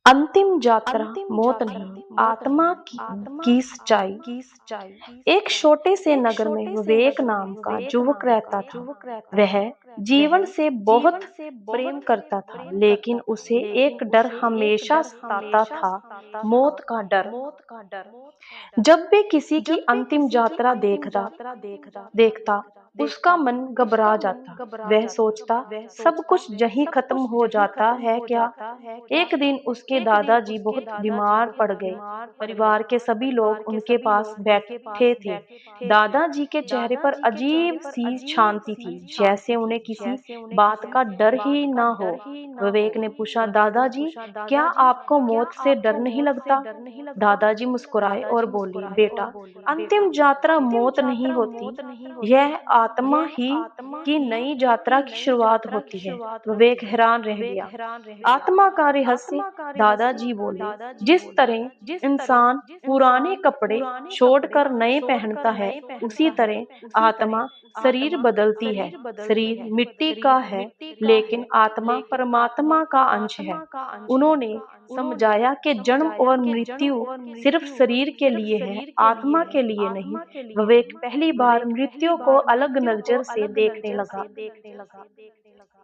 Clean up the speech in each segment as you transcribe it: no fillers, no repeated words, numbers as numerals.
अंतिम यात्रा मौत नहीं, आत्मा की सच्चाई। एक छोटे से नगर में विवेक नाम का युवक रहता था। वह जीवन से बहुत प्रेम करता था, लेकिन उसे एक डर हमेशा सताता था, मौत का डर। जब भी किसी की अंतिम यात्रा देखता उसका मन घबरा जाता। वह सोचता, सब कुछ यहीं खत्म हो जाता है क्या। एक दिन उसके दादाजी बहुत बीमार पड़ गए। परिवार के सभी लोग उनके पास बैठे थे। दादाजी के चेहरे पर अजीब सी शांति थी, जैसे उन्हें किसी बात का डर ही ना हो। विवेक ने पूछा, दादाजी, क्या आपको मौत से डर नहीं लगता? दादाजी मुस्कुराए और बोले, बेटा, अंतिम यात्रा मौत नहीं होती, यह आत्मा ही की नई यात्रा की शुरुआत होती है। विवेक हैरान रह गया। आत्मा का रहस्य? दादाजी बोले, जिस तरह इंसान पुराने कपड़े छोड़कर नए पहनता है, उसी तरह आत्मा शरीर बदलती है। शरीर मिट्टी का है, लेकिन आत्मा परमात्मा का अंश है। उन्होंने समझाया कि जन्म और मृत्यु सिर्फ शरीर के लिए है, आत्मा के लिए नहीं। विवेक पहली बार मृत्यु को अलग नजर से देखने लगा।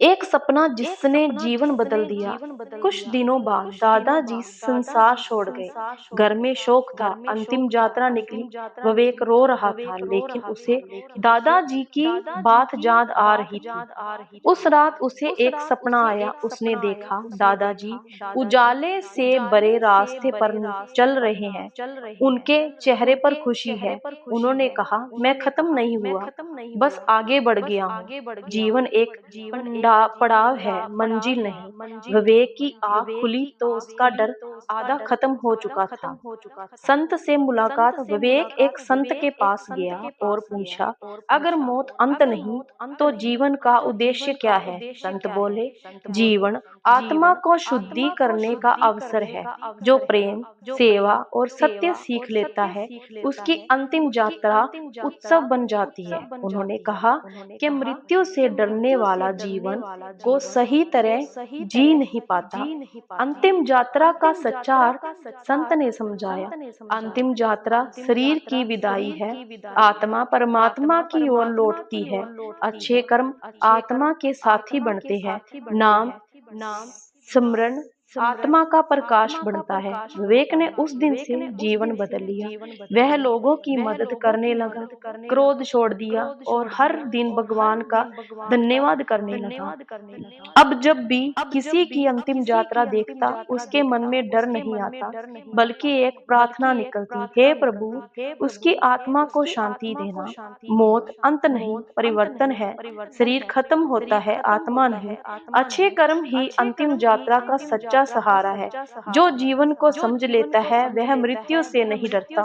एक सपना जिसने जीवन बदल दिया। कुछ दिनों बाद दादाजी संसार छोड़ गए। घर में शोक था, अंतिम यात्रा निकली। विवेक रो रहा था, लेकिन उसे दादाजी की बात याद आ रही थी। उस रात उसे एक सपना आया। उसने देखा दादाजी उजाले से बड़े रास्ते पर चल रहे हैं। उनके चेहरे पर खुशी है। उन्होंने कहा, मैं खत्म नहीं हुआ, बस आगे बढ़ गया हूँ। जीवन एक पड़ाव है, मंजिल नहीं। विवेक की आंख खुली तो उसका डर आधा खत्म हो चुका था। संत से मुलाकात। विवेक एक संत के पास गया और पूछा, अगर मौत अंत नहीं, तो जीवन का उद्देश्य क्या है? संत बोले, जीवन आत्मा को शुद्धि करने का अवसर है। जो प्रेम, सेवा और सत्य सीख लेता है, उसकी अंतिम यात्रा उत्सव बन जाती है। उन्होंने कहा कि मृत्यु से डरने वाला जीवन को सही तरह जी नहीं पाता। अंतिम यात्रा का सच्चा अर्थ संत ने समझाया। अंतिम यात्रा शरीर की विदाई है, आत्मा परमात्मा की ओर लौटती है। अच्छे कर्म आत्मा के साथी बनते हैं, नाम स्मरण आत्मा का प्रकाश बनता है। विवेक ने उस दिन से जीवन बदल लिया। वह लोगों की मदद करने लगा, क्रोध छोड़ दिया और हर दिन भगवान का धन्यवाद करने लगा। अब जब भी किसी की अंतिम यात्रा देखता, उसके मन में डर नहीं आता, बल्कि एक प्रार्थना निकलती, हे प्रभु, उसकी आत्मा को शांति देना। मौत अंत नहीं, परिवर्तन है। शरीर खत्म होता है, आत्मा नहीं। अच्छे कर्म ही अंतिम यात्रा का सच्चा सहारा है। जो जीवन को समझ लेता है, वह मृत्यु से नहीं डरता।